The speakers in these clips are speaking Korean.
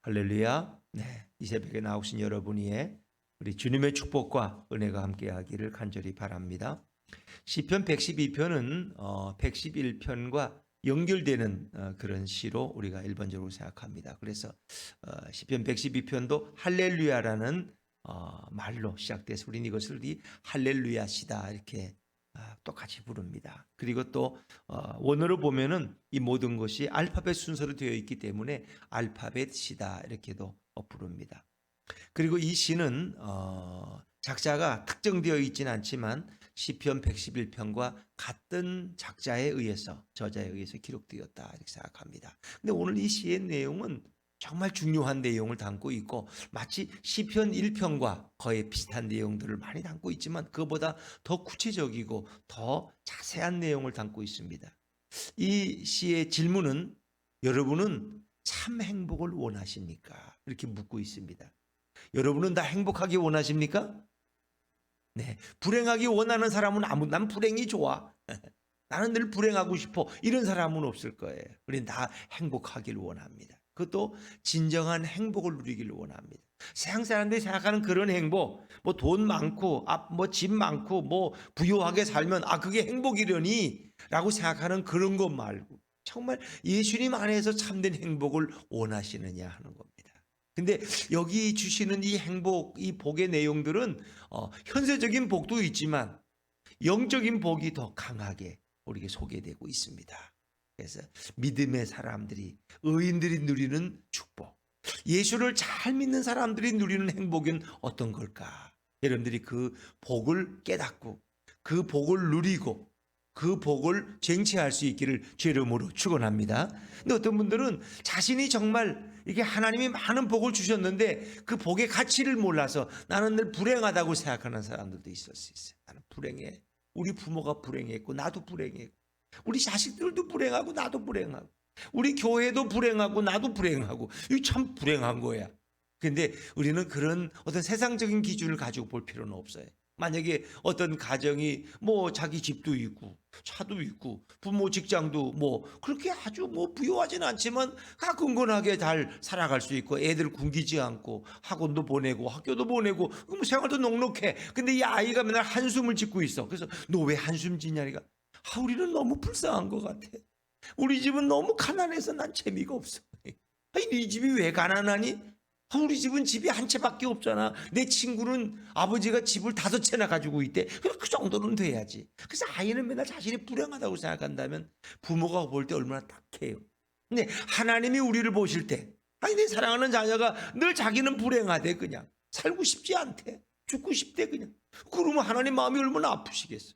할렐루야. 네, 이 새벽에 나오신 여러분이 우리 주님의 축복과 은혜가 함께하기를 간절히 바랍니다. 시편 112편은 111편과 연결되는 그런 시로 우리가 일반적으로 생각합니다. 그래서 시편 112편도 할렐루야라는 말로 시작돼서 우리는 이것을 할렐루야시다 이렇게 똑같이 부릅니다. 그리고 또 원어로 보면은 이 모든 것이 알파벳 순서로 되어 있기 때문에 알파벳시다 이렇게도 부릅니다. 그리고 이 시는 작자가 특정되어 있지는 않지만 시편 111편과 같은 작자에 의해서 저자에 의해서 기록되었다 이렇게 생각합니다. 근데 오늘 이 시의 내용은 정말 중요한 내용을 담고 있고 마치 시편 1편과 거의 비슷한 내용들을 많이 담고 있지만 그보다 더 구체적이고 더 자세한 내용을 담고 있습니다. 이 시의 질문은 여러분은 참 행복을 원하십니까? 이렇게 묻고 있습니다. 여러분은 다 행복하기 원하십니까? 네, 불행하기 원하는 사람은 난 불행이 좋아. 나는 늘 불행하고 싶어. 이런 사람은 없을 거예요. 우리는 다 행복하길 원합니다. 그것도 진정한 행복을 누리기를 원합니다. 세상 사람들이 생각하는 그런 행복, 뭐 돈 많고, 뭐 집 많고, 뭐 부유하게 살면 그게 행복이려니라고 생각하는 그런 것 말고 정말 예수님 안에서 참된 행복을 원하시느냐 하는 겁니다. 근데 여기 주시는 이 행복, 이 복의 내용들은 현세적인 복도 있지만 영적인 복이 더 강하게 우리에게 소개되고 있습니다. 그래서 믿음의 사람들이, 의인들이 누리는 축복, 예수를 잘 믿는 사람들이 누리는 행복은 어떤 걸까? 여러분들이 그 복을 깨닫고 그 복을 누리고 그 복을 쟁취할 수 있기를 주 이름으로 축원합니다. 근데 어떤 분들은 자신이 정말 이게 하나님이 많은 복을 주셨는데 그 복의 가치를 몰라서 나는 늘 불행하다고 생각하는 사람들도 있을 수 있어요. 나는 불행해. 우리 부모가 불행했고 나도 불행했고 우리 자식들도 불행하고 나도 불행하고 우리 교회도 불행하고 나도 불행하고 이거 참 불행한 거야. 근데 우리는 그런 어떤 세상적인 기준을 가지고 볼 필요는 없어요. 만약에 어떤 가정이 뭐 자기 집도 있고 차도 있고 부모 직장도 뭐 그렇게 아주 뭐 부유하지는 않지만 건건하게 잘 살아갈 수 있고 애들 굶기지 않고 학원도 보내고 학교도 보내고 뭐 생활도 넉넉해. 근데 이 아이가 맨날 한숨을 짓고 있어. 그래서 너 왜 한숨 짓냐니까 우리는 너무 불쌍한 것 같아. 우리 집은 너무 가난해서 난 재미가 없어. 아니 네 집이 왜 가난하니? 우리 집은 집이 한 채밖에 없잖아. 내 친구는 아버지가 집을 5채나 가지고 있대. 그 정도는 돼야지. 그래서 아이는 맨날 자신이 불행하다고 생각한다면 부모가 볼 때 얼마나 딱해요. 근데 하나님이 우리를 보실 때 아니 내 사랑하는 자녀가 늘 자기는 불행하대. 그냥 살고 싶지 않대. 죽고 싶대. 그냥 그러면 하나님 마음이 얼마나 아프시겠어.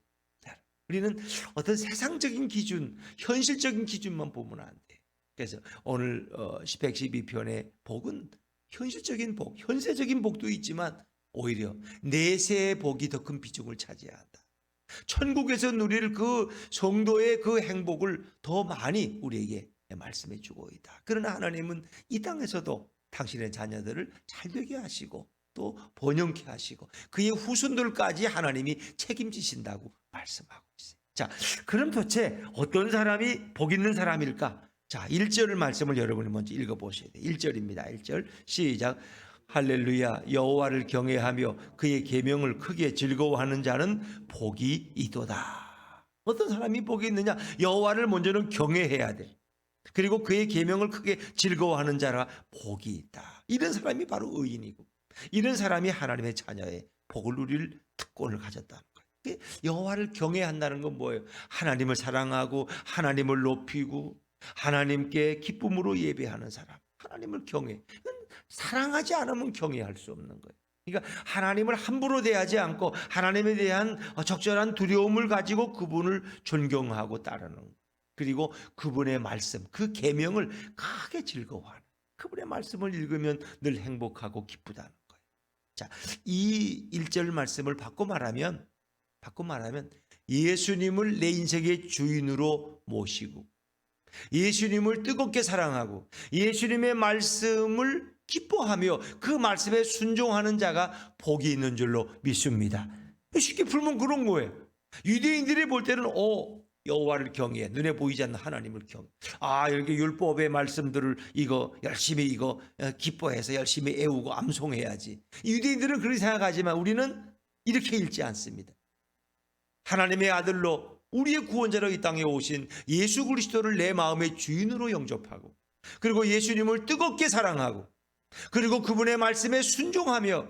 우리는 어떤 세상적인 기준, 현실적인 기준만 보면 안 돼. 그래서 오늘 112편의 복은 현실적인 복, 현세적인 복도 있지만 오히려 내세의 복이 더 큰 비중을 차지한다. 천국에서 누릴 그 성도의 그 행복을 더 많이 우리에게 말씀해 주고 있다. 그러나 하나님은 이 땅에서도 당신의 자녀들을 잘되게 하시고 또 번영케 하시고 그의 후손들까지 하나님이 책임지신다고 말씀하고 있어요. 자, 그럼 도대체 어떤 사람이 복 있는 사람일까? 자, 1절 말씀을 여러분이 먼저 읽어보셔야 돼요. 1절입니다. 1절 시작. 할렐루야 여호와를 경외하며 그의 계명을 크게 즐거워하는 자는 복이 있도다. 어떤 사람이 복이 있느냐? 여호와를 먼저는 경외해야 돼. 그리고 그의 계명을 크게 즐거워하는 자라 복이 있다. 이런 사람이 바로 의인이고 이런 사람이 하나님의 자녀의 복을 누릴 특권을 가졌다는 거예요. 여호와를 경외한다는 건 뭐예요? 하나님을 사랑하고 하나님을 높이고 하나님께 기쁨으로 예배하는 사람. 하나님을 경외. 사랑하지 않으면 경외할 수 없는 거예요. 그러니까 하나님을 함부로 대하지 않고 하나님에 대한 적절한 두려움을 가지고 그분을 존경하고 따르는 거예요. 그리고 그분의 말씀, 그 계명을 크게 즐거워하는 그분의 말씀을 읽으면 늘 행복하고 기쁘다는 거예요. 자, 이 1절 말씀을 바꿔 말하면 예수님을 내 인생의 주인으로 모시고 예수님을 뜨겁게 사랑하고 예수님의 말씀을 기뻐하며 그 말씀에 순종하는 자가 복이 있는 줄로 믿습니다. 쉽게 풀면 그런 거예요. 유대인들이 볼 때는 여호와를 경외해. 눈에 보이지 않는 하나님을 경외. 아, 이렇게 율법의 말씀들을 이거 열심히 이거 기뻐해서 열심히 애우고 암송해야지. 유대인들은 그렇게 생각하지만 우리는 이렇게 읽지 않습니다. 하나님의 아들로 우리의 구원자로 이 땅에 오신 예수 그리스도를 내 마음의 주인으로 영접하고, 그리고 예수님을 뜨겁게 사랑하고, 그리고 그분의 말씀에 순종하며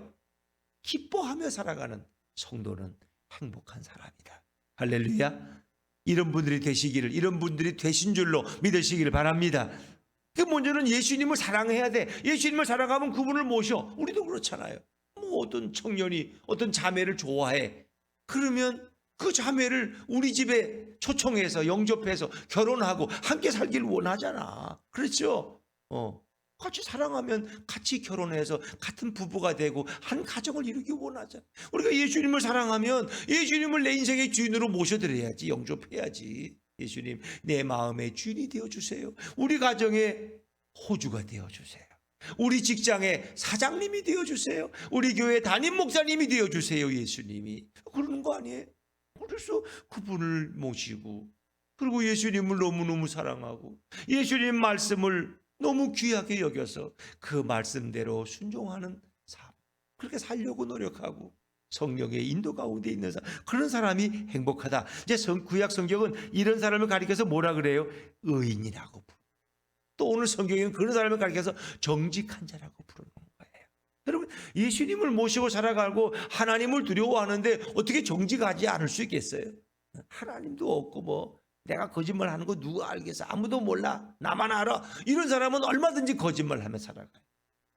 기뻐하며 살아가는 성도는 행복한 사람이다. 할렐루야. 이런 분들이 되시기를, 이런 분들이 되신 줄로 믿으시기를 바랍니다. 그 먼저는 예수님을 사랑해야 돼. 예수님을 사랑하면 그분을 모셔. 우리도 그렇잖아요. 뭐 어떤 청년이 어떤 자매를 좋아해. 그러면 그 자매를 우리 집에 초청해서 영접해서 결혼하고 함께 살기를 원하잖아. 그렇죠? 같이 사랑하면 같이 결혼해서 같은 부부가 되고 한 가정을 이루기 원하잖아. 우리가 예수님을 사랑하면 예수님을 내 인생의 주인으로 모셔드려야지, 영접해야지. 예수님, 내 마음의 주인이 되어주세요. 우리 가정의 호주가 되어주세요. 우리 직장의 사장님이 되어주세요. 우리 교회 담임 목사님이 되어주세요. 예수님이 그러는 거 아니에요? 그래서 그분을 모시고, 그리고 예수님을 너무너무 사랑하고 예수님 말씀을 너무 귀하게 여겨서 그 말씀대로 순종하는 삶, 그렇게 살려고 노력하고 성령의 인도 가운데 있는 사람, 그런 사람이 행복하다. 이제 구약 성경은 이런 사람을 가리켜서 뭐라 그래요? 의인이라고. 또 오늘 성경은 그런 사람을 가리켜서 정직한 자라고 부르는 거예요. 여러분, 예수님을 모시고 살아가고 하나님을 두려워하는데 어떻게 정직하지 않을 수 있겠어요? 하나님도 없고 뭐 내가 거짓말하는 거 누가 알겠어? 아무도 몰라. 나만 알아. 이런 사람은 얼마든지 거짓말하며 살아가요.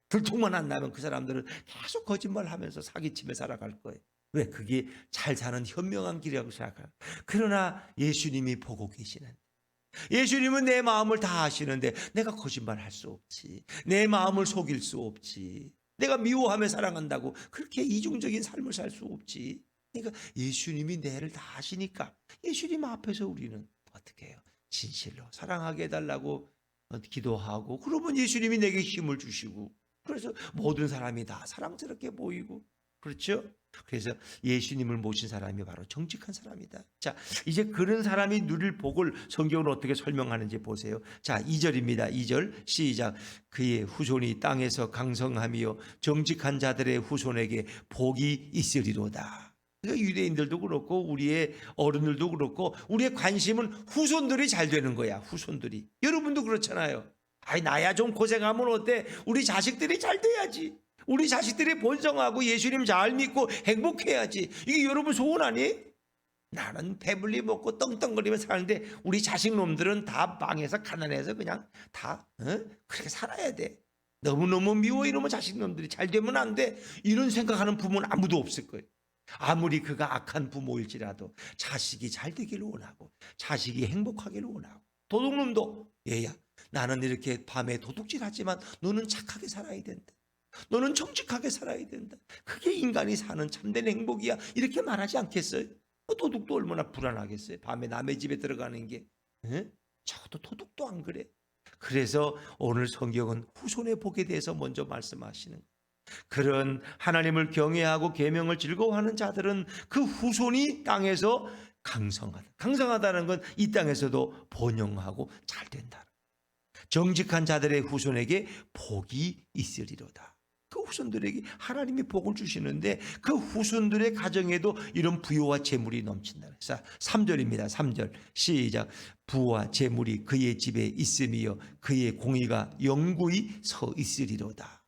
들통만 안 나면 그 사람들은 계속 거짓말하면서 사기치며 살아갈 거예요. 왜? 그게 잘 사는 현명한 길이라고 생각해요. 그러나 예수님이 보고 계시는, 예수님은 내 마음을 다 아시는데 내가 거짓말할 수 없지. 내 마음을 속일 수 없지. 내가 미워하며 사랑한다고 그렇게 이중적인 삶을 살 수 없지. 그러니까 예수님이 내를 다 아시니까 예수님 앞에서 우리는 어떻게 해요? 진실로 사랑하게 해달라고 기도하고, 그러면 예수님이 내게 힘을 주시고, 그래서 모든 사람이 다 사랑스럽게 보이고, 그렇죠? 그래서 예수님을 모신 사람이 바로 정직한 사람이다. 자, 이제 그런 사람이 누릴 복을 성경은 어떻게 설명하는지 보세요. 자, 2절입니다. 2절 시작. 그의 후손이 땅에서 강성하며 정직한 자들의 후손에게 복이 있으리로다. 그러니까 유대인들도 그렇고 우리의 어른들도 그렇고 우리의 관심은 후손들이 잘 되는 거야. 후손들이. 여러분도 그렇잖아요. 아이, 나야 좀 고생하면 어때? 우리 자식들이 잘 돼야지. 우리 자식들이 번성하고 예수님 잘 믿고 행복해야지. 이게 여러분 소원 아니에요? 나는 배불리 먹고 떵떵거리며 사는데 우리 자식 놈들은 다 망해서 가난해서 그냥 다 그렇게 살아야 돼. 너무너무 미워. 이러면 자식 놈들이 잘 되면 안 돼. 이런 생각하는 부모는 아무도 없을 거예요. 아무리 그가 악한 부모일지라도 자식이 잘 되기를 원하고 자식이 행복하기를 원하고. 도둑놈도 얘야, 나는 이렇게 밤에 도둑질하지만 너는 착하게 살아야 된다. 너는 정직하게 살아야 된다. 그게 인간이 사는 참된 행복이야. 이렇게 말하지 않겠어요? 도둑도 얼마나 불안하겠어요. 밤에 남의 집에 들어가는 게. 적어도 도둑도 안 그래. 그래서 오늘 성경은 후손의 복에 대해서 먼저 말씀하시는 거예요. 그런 하나님을 경외하고 계명을 즐거워하는 자들은 그 후손이 땅에서 강성하다. 강성하다는 건 이 땅에서도 번영하고 잘 된다. 정직한 자들의 후손에게 복이 있으리로다. 그 후손들에게 하나님이 복을 주시는데 그 후손들의 가정에도 이런 부요와 재물이 넘친다. 자, 3절입니다. 3절 시작. 부와 재물이 그의 집에 있으며 그의 공의가 영구히 서 있으리로다.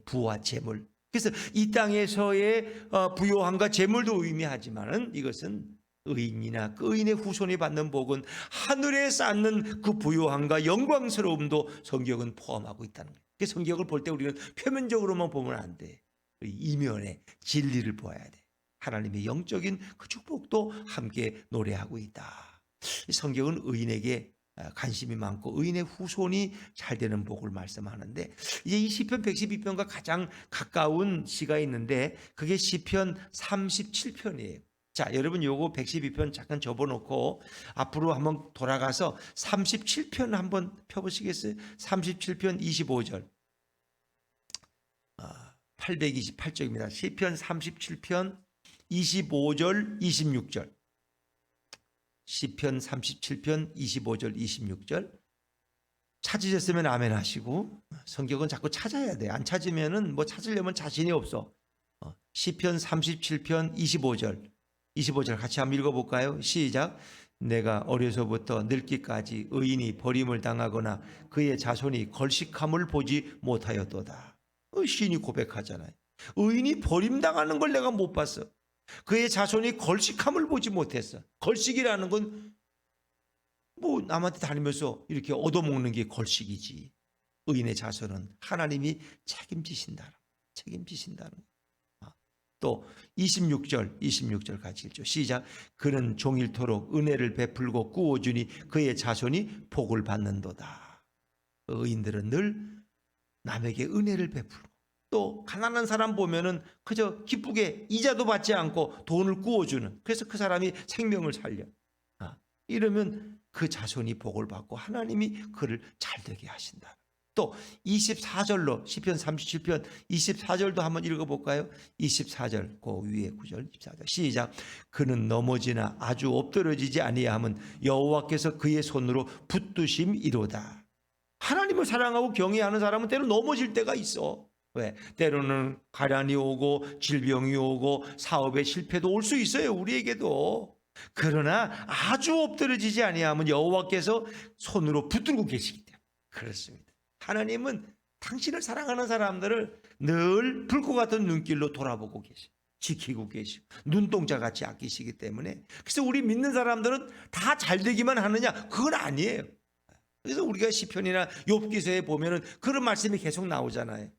부와 재물. 그래서 이 땅에서의 부요함과 재물도 의미하지만은 이것은 의인이나 그 의인의 후손이 받는 복은 하늘에 쌓는 그 부요함과 영광스러움도 성경은 포함하고 있다는 거예요. 그 성경을 볼 때 우리는 표면적으로만 보면 안 돼. 이면에 진리를 보아야 돼. 하나님의 영적인 그 축복도 함께 노래하고 있다. 성경은 의인에게 관심이 많고 의인의 후손이 잘 되는 복을 말씀하는데, 이제 이 시편 112편과 가장 가까운 시가 있는데 그게 시편 37편이에요. 자, 여러분 요거 112편 잠깐 접어놓고 앞으로 한번 돌아가서 37편 한번 펴보시겠어요? 37편 25절 828쪽입니다. 시편 37편 25절 26절 시편 37편 25절 26절 찾으셨으면 아멘 하시고, 성경은 자꾸 찾아야 돼. 안 찾으면은 뭐 찾으려면 자신이 없어. 시편 37편 25절 같이 한번 읽어볼까요? 시작. 내가 어려서부터 늙기까지 의인이 버림을 당하거나 그의 자손이 걸식함을 보지 못하였도다. 시인이 고백하잖아요. 의인이 버림당하는 걸 내가 못 봤어. 그의 자손이 걸식함을 보지 못했어. 걸식이라는 건 뭐 남한테 다니면서 이렇게 얻어먹는 게 걸식이지. 의인의 자손은 하나님이 책임지신다는 또 26절 같이 읽죠. 시작. 그는 종일토록 은혜를 베풀고 꾸어주니 그의 자손이 복을 받는도다. 의인들은 늘 남에게 은혜를 베풀고, 또 가난한 사람 보면은 그저 기쁘게 이자도 받지 않고 돈을 꾸어주는, 그래서 그 사람이 생명을 살려. 이러면 그 자손이 복을 받고 하나님이 그를 잘되게 하신다. 또 24절로 시편 37편 24절도 한번 읽어볼까요? 24절 그 위에 구절 24절 시작. 그는 넘어지나 아주 엎드러지지 아니하면 여호와께서 그의 손으로 붙드심이로다. 하나님을 사랑하고 경외하는 사람은 때로 넘어질 때가 있어. 왜? 때로는 가난이 오고 질병이 오고 사업의 실패도 올 수 있어요, 우리에게도. 그러나 아주 엎드러지지 아니하면 여호와께서 손으로 붙들고 계시기 때문에 그렇습니다. 하나님은 당신을 사랑하는 사람들을 늘 불꽃 같은 눈길로 돌아보고 계시고 지키고 계시고 눈동자같이 아끼시기 때문에, 그래서 우리 믿는 사람들은 다 잘되기만 하느냐? 그건 아니에요. 그래서 우리가 시편이나 욥기서에 보면은 그런 말씀이 계속 나오잖아요.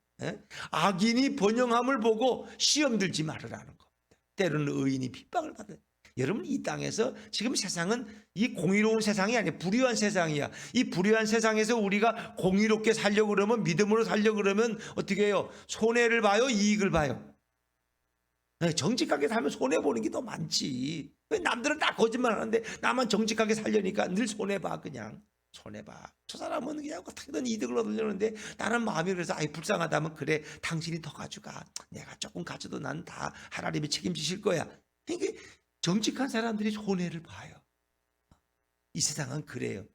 악인이 번영함을 보고 시험 들지 말으라는 겁니다. 때로는 의인이 핍박을 받아요. 여러분, 이 땅에서 지금 세상은 이 공의로운 세상이 아니야. 불의한 세상이야. 이 불의한 세상에서 우리가 공의롭게 살려고 그러면, 믿음으로 살려고 그러면 어떻게 해요? 손해를 봐요? 이익을 봐요? 정직하게 살면 손해보는 게 더 많지. 왜 남들은 다 거짓말 하는데 나만 정직하게 살려니까 늘 손해봐. 그냥 손해봐. 저 사람은 그냥 어떻게든 이득을 얻으려는데 나는 마음이 그래서 아이 불쌍하다면 그래, 당신이 더 가져가. 내가 조금 가져도 난 다 하나님이 책임지실 거야. 이게 정직한 사람들이 손해를 봐요. 이 세상은 그래요.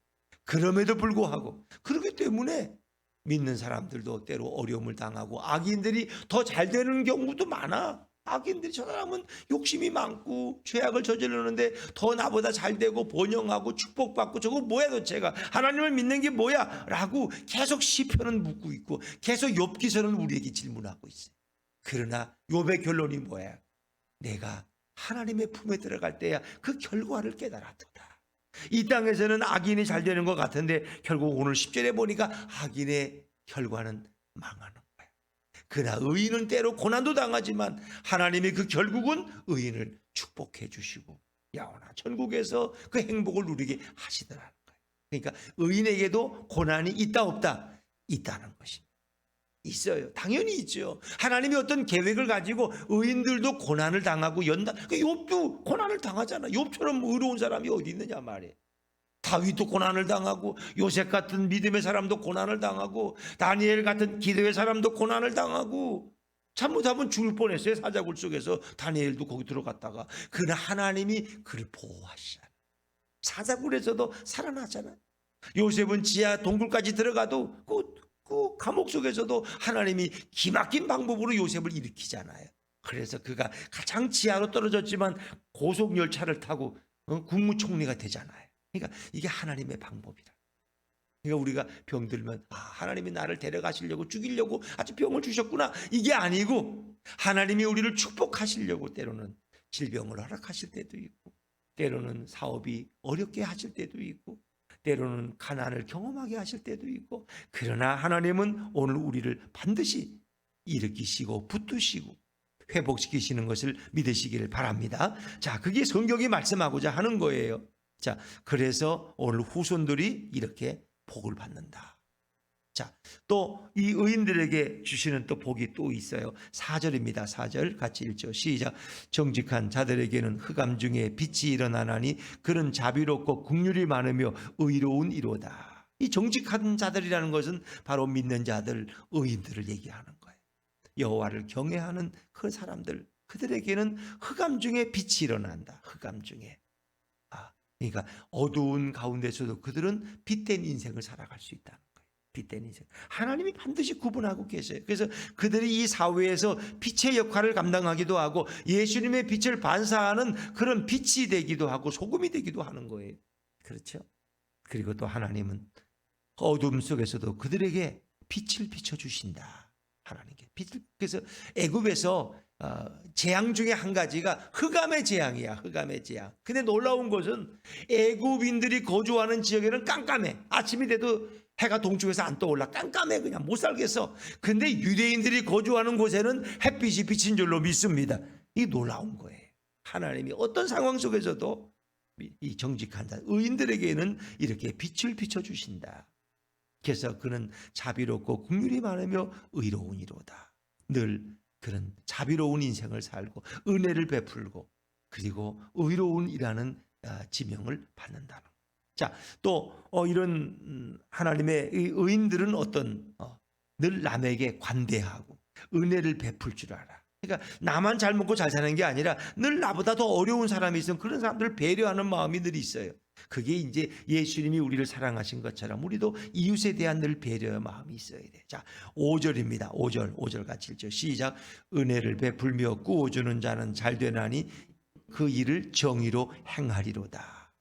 그럼에도 불구하고 그렇기 때문에 믿는 사람들도 때로 어려움을 당하고 악인들이 더 잘 되는 경우도 많아. 악인들이, 저 사람은 욕심이 많고 죄악을 저지르는데 더 나보다 잘 되고 번영하고 축복받고, 저거 뭐야 도대체가, 하나님을 믿는 게 뭐야? 라고 계속 시편은 묻고 있고 계속 욥기서는 우리에게 질문하고 있어요. 그러나 욥의 결론이 뭐야? 내가 하나님의 품에 들어갈 때야 그 결과를 깨달았도다. 이 땅에서는 악인이 잘 되는 것 같은데 결국 오늘 10절에 보니까 악인의 결과는 망하는 거야. 그러나 의인은 때로 고난도 당하지만 하나님이 그 결국은 의인을 축복해 주시고 야오나 천국에서 그 행복을 누리게 하시더라는 거예요. 그러니까 의인에게도 고난이 있다 없다? 있다는 것입니다. 있어요. 당연히 있죠. 하나님이 어떤 계획을 가지고 의인들도 고난을 당하고 욥도 고난을 당하잖아. 욥처럼 의로운 사람이 어디 있느냐 말이에요. 다윗도 고난을 당하고, 요셉 같은 믿음의 사람도 고난을 당하고, 다니엘 같은 기도의 사람도 고난을 당하고, 잘못하면 죽을 뻔했어요. 사자굴 속에서 다니엘도 거기 들어갔다가. 그러나 하나님이 그를 보호하시잖아요. 사자굴에서도 살아나잖아요. 요셉은 지하 동굴까지 들어가도 그 감옥 속에서도 하나님이 기막힌 방법으로 요셉을 일으키잖아요. 그래서 그가 가장 지하로 떨어졌지만 고속열차를 타고 국무총리가 되잖아요. 그러니까 이게 하나님의 방법이다. 그러니까 우리가 병들면 하나님이 나를 데려가시려고 죽이려고 아주 병을 주셨구나, 이게 아니고 하나님이 우리를 축복하시려고 때로는 질병을 허락하실 때도 있고, 때로는 사업이 어렵게 하실 때도 있고, 때로는 가난을 경험하게 하실 때도 있고, 그러나 하나님은 오늘 우리를 반드시 일으키시고 붙드시고 회복시키시는 것을 믿으시기를 바랍니다. 자, 그게 성경이 말씀하고자 하는 거예요. 자, 그래서 오늘 후손들이 이렇게 복을 받는다. 자, 또 이 의인들에게 주시는 또 복이 또 있어요. 4절입니다. 4절 같이 읽죠. 시작. 정직한 자들에게는 흑암 중에 빛이 일어나나니 그는 자비롭고 긍휼이 많으며 의로운 이로다. 이 정직한 자들이라는 것은 바로 믿는 자들, 의인들을 얘기하는 거예요. 여호와를 경외하는 그 사람들, 그들에게는 흑암 중에 빛이 일어난다. 흑암 중에. 그러니까 어두운 가운데서도 그들은 빛된 인생을 살아갈 수 있다는 거예요. 빛된 인생. 하나님이 반드시 구분하고 계세요. 그래서 그들이 이 사회에서 빛의 역할을 감당하기도 하고 예수님의 빛을 반사하는 그런 빛이 되기도 하고 소금이 되기도 하는 거예요. 그렇죠? 그리고 또 하나님은 어둠 속에서도 그들에게 빛을 비춰주신다. 하나님께 빛을. 그래서 애굽에서 재앙 중에 한 가지가 흑암의 재앙이야. 흑암의 재앙. 근데 놀라운 것은 애굽인들이 거주하는 지역에는 깜깜해. 아침이 돼도 해가 동쪽에서 안 떠올라. 깜깜해. 그냥 못 살겠어. 근데 유대인들이 거주하는 곳에는 햇빛이 비친 줄로 믿습니다. 이게 놀라운 거예요. 하나님이 어떤 상황 속에서도 이 정직한 자, 의인들에게는 이렇게 빛을 비춰주신다. 그래서 그는 자비롭고 긍휼이 많으며 의로우니로다. 늘 그런 자비로운 인생을 살고 은혜를 베풀고 그리고 의로운이라는 지명을 받는다는 거예요. 자, 또 이런 하나님의 의인들은 어떤 늘 남에게 관대하고 은혜를 베풀 줄 알아. 그러니까 나만 잘 먹고 잘 사는 게 아니라 늘 나보다 더 어려운 사람이 있으면 그런 사람들을 배려하는 마음이 늘 있어요. 그게 이제 예수님이 우리를 사랑하신 것처럼 우리도 이웃에 대한 늘 배려의 마음이 있어야 돼. 자, 5절입니다. 5절과 7절 시작. 은혜를 베풀며 꾸어주는 자는 잘 되나니 그 일을 정의로 행하리로다.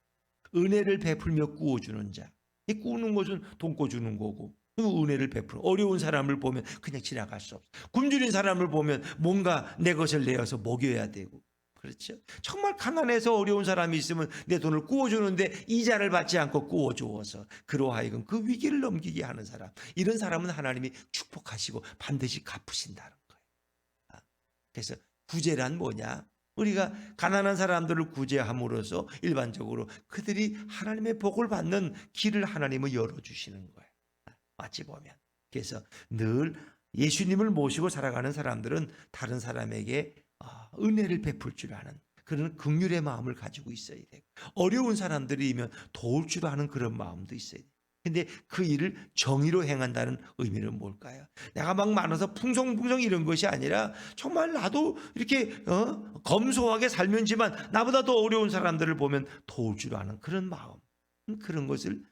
은혜를 베풀며 꾸어주는 자. 이 꾸는 것은 돈꿔 주는 거고 은혜를 베풀어. 어려운 사람을 보면 그냥 지나갈 수 없어. 굶주린 사람을 보면 뭔가 내 것을 내어서 먹여야 되고. 그렇죠? 정말 가난해서 어려운 사람이 있으면 내 돈을 꾸어주는데 이자를 받지 않고 꾸어주어서 그로 하여금 그 위기를 넘기게 하는 사람. 이런 사람은 하나님이 축복하시고 반드시 갚으신다는 거예요. 그래서 구제란 뭐냐? 우리가 가난한 사람들을 구제함으로써 일반적으로 그들이 하나님의 복을 받는 길을 하나님은 열어주시는 거예요. 마치 보면. 그래서 늘 예수님을 모시고 살아가는 사람들은 다른 사람에게 은혜를 베풀 줄 아는 그런 긍휼의 마음을 가지고 있어야 돼요. 어려운 사람들이면 도울 줄 아는 그런 마음도 있어야 돼요. 근데 그 일을 정의로 행한다는 의미는 뭘까요? 내가 막 많아서 풍성풍성 이런 것이 아니라 정말 나도 이렇게 검소하게 살면지만 나보다 더 어려운 사람들을 보면 도울 줄 아는 그런 마음, 그런 것을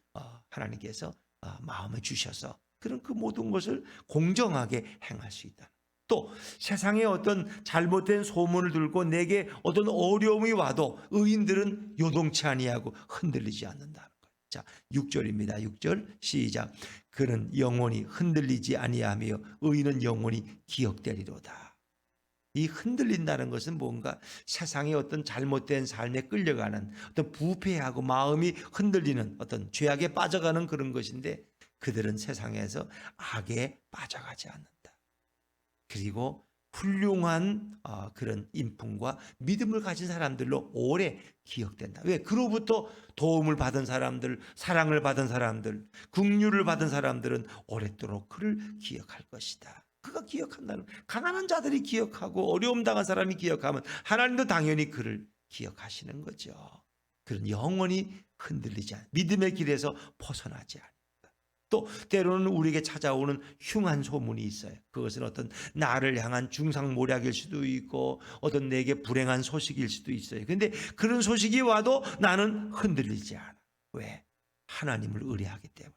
하나님께서 마음에 주셔서 그런 그 모든 것을 공정하게 행할 수 있다. 또 세상에 어떤 잘못된 소문을 들고 내게 어떤 어려움이 와도 의인들은 요동치 아니하고 흔들리지 않는다는 거예요. 자, 6절입니다. 6절 시작. 그는 영원히 흔들리지 아니하며 의인은 영원히 기억되리로다. 이 흔들린다는 것은 뭔가 세상의 어떤 잘못된 삶에 끌려가는 어떤 부패하고 마음이 흔들리는 어떤 죄악에 빠져가는 그런 것인데 그들은 세상에서 악에 빠져가지 않는다. 그리고 훌륭한 그런 인품과 믿음을 가진 사람들로 오래 기억된다. 왜? 그로부터 도움을 받은 사람들, 사랑을 받은 사람들, 긍휼을 받은 사람들은 오랫도록 그를 기억할 것이다. 그가 기억한다는, 가난한 자들이 기억하고 어려움 당한 사람이 기억하면 하나님도 당연히 그를 기억하시는 거죠. 그런 영원히 흔들리지 않아, 믿음의 길에서 벗어나지 않아. 또 때로는 우리에게 찾아오는 흉한 소문이 있어요. 그것은 어떤 나를 향한 중상모략일 수도 있고 어떤 내게 불행한 소식일 수도 있어요. 그런데 그런 소식이 와도 나는 흔들리지 않아. 왜? 하나님을 의뢰하기 때문에.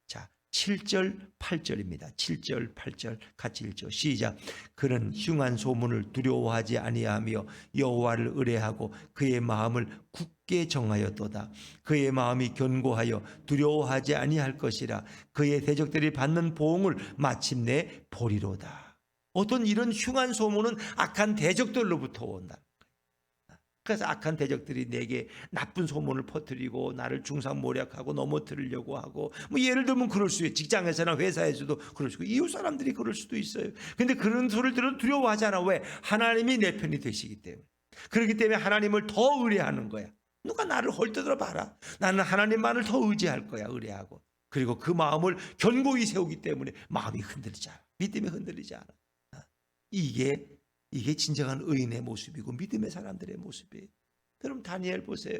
자, 7절 8절입니다. 7절 8절 같이 읽죠. 시작. 그는 흉한 소문을 두려워하지 아니하며 여호와를 의뢰하고 그의 마음을 굳게 정하였도다. 그의 마음이 견고하여 두려워하지 아니할 것이라. 그의 대적들이 받는 보응을 마침내 보리로다. 어떤 이런 흉한 소문은 악한 대적들로부터 온다. 그래서 악한 대적들이 내게 나쁜 소문을 퍼뜨리고 나를 중상모략하고 넘어뜨리려고 하고 뭐 예를 들면 그럴 수 있어요. 직장에서나 회사에서도 그럴 수 있고 이웃 사람들이 그럴 수도 있어요. 근데 그런 소리를 들어도 두려워하지 않아. 왜? 하나님이 내 편이 되시기 때문에. 그렇기 때문에 하나님을 더 의뢰하는 거야. 누가 나를 헐뜯어 봐라. 나는 하나님만을 더 의지할 거야. 의뢰하고. 그리고 그 마음을 견고히 세우기 때문에 마음이 흔들리지 않아. 믿음이 흔들리지 않아. 이게 진정한 의인의 모습이고 믿음의 사람들의 모습이에요. 여러분 다니엘 보세요.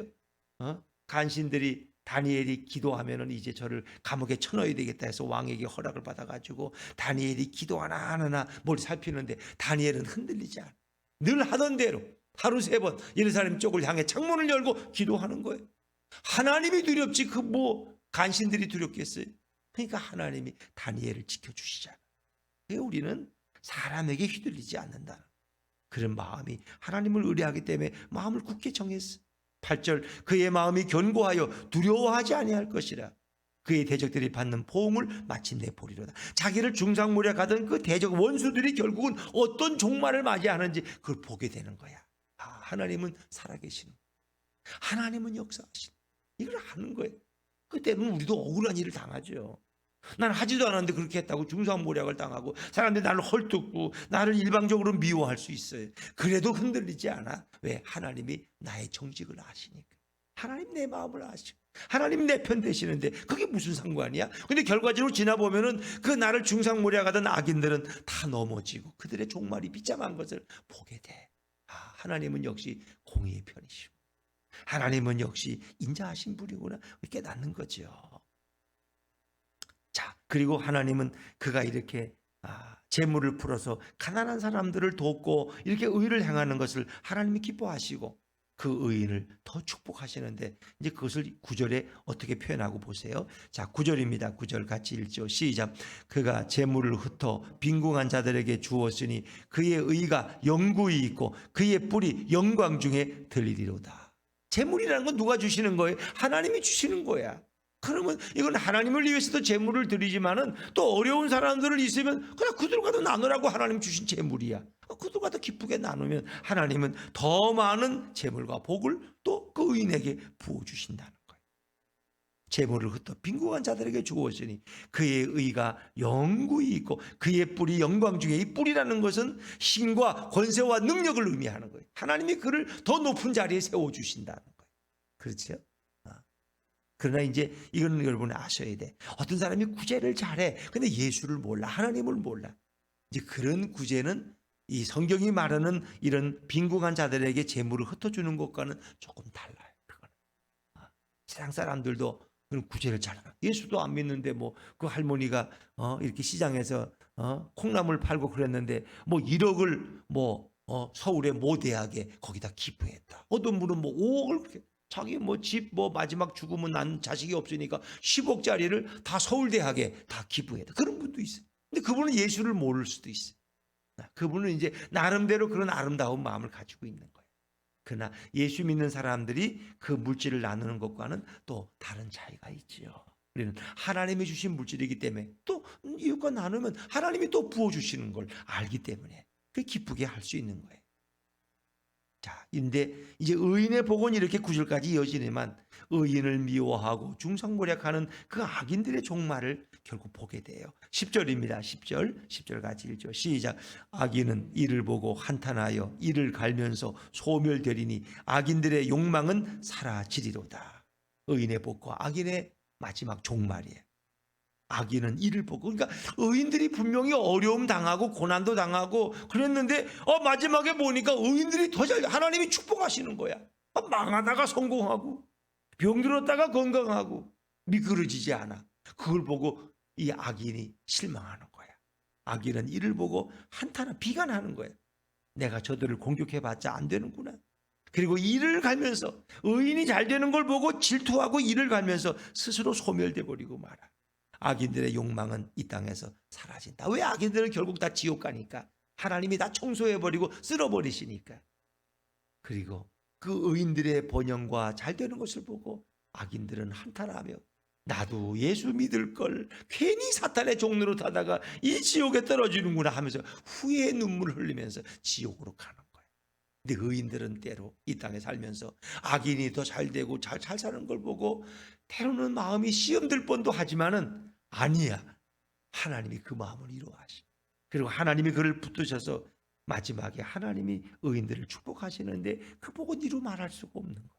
간신들이 다니엘이 기도하면은 이제 저를 감옥에 쳐넣어야 되겠다 해서 왕에게 허락을 받아가지고 다니엘이 기도 하나 뭘 살피는데 다니엘은 흔들리지 않아. 늘 하던 대로 하루 3번 예루살렘 쪽을 향해 창문을 열고 기도하는 거예요. 하나님이 두렵지 그 뭐 간신들이 두렵겠어요? 그러니까 하나님이 다니엘을 지켜주시잖아. 그러니까 우리는 사람에게 휘둘리지 않는다. 그런 마음이 하나님을 의뢰하기 때문에 마음을 굳게 정했어. 8절 그의 마음이 견고하여 두려워하지 아니할 것이라. 그의 대적들이 받는 보응을 마침내 보리로다. 자기를 중상모략하던 그 대적 원수들이 결국은 어떤 종말을 맞이하는지 그걸 보게 되는 거야. 하나님은 살아계시는, 하나님은 역사하시는, 이걸 아는 거예요. 그때는 우리도 억울한 일을 당하죠. 난 하지도 않았는데 그렇게 했다고 중상모략을 당하고 사람들이 나를 헐뜯고 나를 일방적으로 미워할 수 있어요. 그래도 흔들리지 않아. 왜? 하나님이 나의 정직을 아시니까. 하나님 내 마음을 아시고 하나님 내 편 되시는데 그게 무슨 상관이야? 근데 결과적으로 지나보면은 그 나를 중상모략하던 악인들은 다 넘어지고 그들의 종말이 비참한 것을 보게 돼. 하나님은 역시 공의의 편이시고 하나님은 역시 인자하신 분이구나 깨닫는 거죠. 자, 그리고 하나님은 그가 이렇게 재물을 풀어서 가난한 사람들을 돕고 이렇게 의를 행하는 것을 하나님이 기뻐하시고 그 의인을 더 축복하시는데 이제 그것을 9절에 어떻게 표현하고 보세요. 자, 9절입니다. 9절 같이 읽죠. 시작. 그가 재물을 흩어 빈궁한 자들에게 주었으니 그의 의가 영구히 있고 그의 뿔이 영광 중에 들리리로다. 재물이라는 건 누가 주시는 거예요? 하나님이 주시는 거야. 그러면 이건 하나님을 위해서도 재물을 드리지만은 또 어려운 사람들을 있으면 그냥 그들과도 나누라고 하나님 주신 재물이야. 그들과도 기쁘게 나누면 하나님은 더 많은 재물과 복을 또 그 의인에게 부어주신다는 거예요. 재물을 흩어 빈궁한 자들에게 주었으니 그의 의가 영구히 있고 그의 뿔이 영광 중에, 이 뿔이라는 것은 힘과 권세와 능력을 의미하는 거예요. 하나님이 그를 더 높은 자리에 세워주신다는 거예요. 그렇죠? 그러나 이제 이건 여러분 아셔야 돼. 어떤 사람이 구제를 잘해. 근데 예수를 몰라. 하나님을 몰라. 이제 그런 구제는 이 성경이 말하는 이런 빈궁한 자들에게 재물을 흩어주는 것과는 조금 달라요. 그거는. 세상 사람들도 그런 구제를 잘해. 예수도 안 믿는데 뭐 그 할머니가 이렇게 시장에서 콩나물 팔고 그랬는데 뭐 1억을 뭐 서울의 모 대학에 거기다 기부했다. 어떤 분은 뭐 5억을 그렇게 자기 뭐 집 뭐 마지막 죽으면 난 자식이 없으니까 10억짜리를 다 서울대학에 다 기부했다. 그런 분도 있어요. 근데 그분은 예수를 모를 수도 있어요. 그분은 이제 나름대로 그런 아름다운 마음을 가지고 있는 거예요. 그러나 예수 믿는 사람들이 그 물질을 나누는 것과는 또 다른 차이가 있지요. 우리는 하나님이 주신 물질이기 때문에 또 이웃과 나누면 하나님이 또 부어주시는 걸 알기 때문에 그 기쁘게 할 수 있는 거예요. 자, 근데 이제 의인의 복은 이렇게 9절까지 이어지지만 의인을 미워하고 중상모략하는 그 악인들의 종말을 결국 보게 돼요. 10절입니다. 10절 같이 읽죠. 시작. 악인은 이를 보고 한탄하여 이를 갈면서 소멸되리니 악인들의 욕망은 사라지리로다. 의인의 복과 악인의 마지막 종말이에요. 악인은 이를 보고, 그러니까 의인들이 분명히 어려움 당하고 고난도 당하고 그랬는데 마지막에 보니까 의인들이 더 잘, 하나님이 축복하시는 거야. 망하다가 성공하고 병들었다가 건강하고 미끄러지지 않아. 그걸 보고 이 악인이 실망하는 거야. 악인은 이를 보고 한탄하고 비관하는 거야. 내가 저들을 공격해봤자 안 되는구나. 그리고 이를 갈면서 의인이 잘 되는 걸 보고 질투하고 이를 갈면서 스스로 소멸돼 버리고 말아. 악인들의 욕망은 이 땅에서 사라진다. 왜? 악인들은 결국 다 지옥 가니까. 하나님이 다 청소해버리고 쓸어버리시니까. 그리고 그 의인들의 번영과 잘 되는 것을 보고 악인들은 한탄하며 나도 예수 믿을 걸 괜히 사탄의 종로로 타다가 이 지옥에 떨어지는구나 하면서 후회의 눈물을 흘리면서 지옥으로 가는 거예요. 근데 의인들은 때로 이 땅에 살면서 악인이 더 잘 되고 잘 사는 걸 보고 때로는 마음이 시험들 뻔도 하지만은 아니야. 하나님이 그 마음을 이루어하시. 그리고 하나님이 그를 붙드셔서 마지막에 하나님이 의인들을 축복하시는데 그 복은 이루 말할 수가 없는 거예요.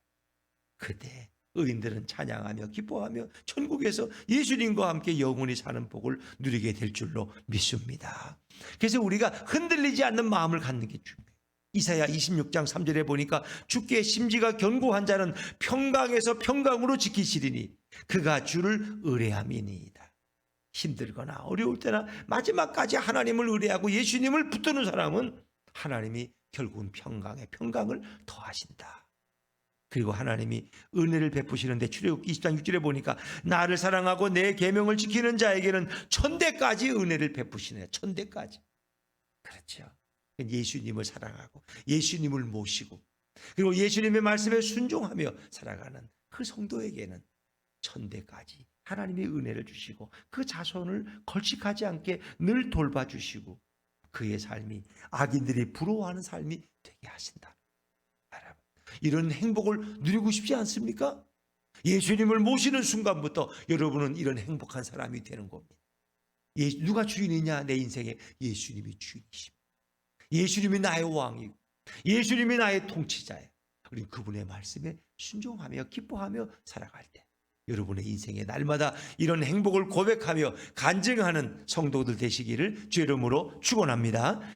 그때 의인들은 찬양하며 기뻐하며 천국에서 예수님과 함께 영원히 사는 복을 누리게 될 줄로 믿습니다. 그래서 우리가 흔들리지 않는 마음을 갖는 게 중요해요. 이사야 26장 3절에 보니까 주께 심지가 견고한 자는 평강에서 평강으로 지키시리니 그가 주를 의뢰함이니이다. 힘들거나 어려울 때나 마지막까지 하나님을 의뢰하고 예수님을 붙드는 사람은 하나님이 결국은 평강에 평강을 더하신다. 그리고 하나님이 은혜를 베푸시는데 출애굽기 20장 6절에 보니까 나를 사랑하고 내 계명을 지키는 자에게는 천대까지 은혜를 베푸시네. 천대까지. 그렇죠. 예수님을 사랑하고 예수님을 모시고 그리고 예수님의 말씀에 순종하며 살아가는 그 성도에게는 천대까지 하나님이 은혜를 주시고 그 자손을 걸칙하지 않게 늘 돌봐주시고 그의 삶이 악인들이 부러워하는 삶이 되게 하신다. 여러분, 이런 행복을 누리고 싶지 않습니까? 예수님을 모시는 순간부터 여러분은 이런 행복한 사람이 되는 겁니다. 누가 주인이냐? 내 인생에 예수님이 주인이십니다. 예수님이 나의 왕이고 예수님이 나의 통치자예요. 우리 그분의 말씀에 순종하며 기뻐하며 살아갈 때 여러분의 인생에 날마다 이런 행복을 고백하며 간증하는 성도들 되시기를 주의 이름으로 축원합니다.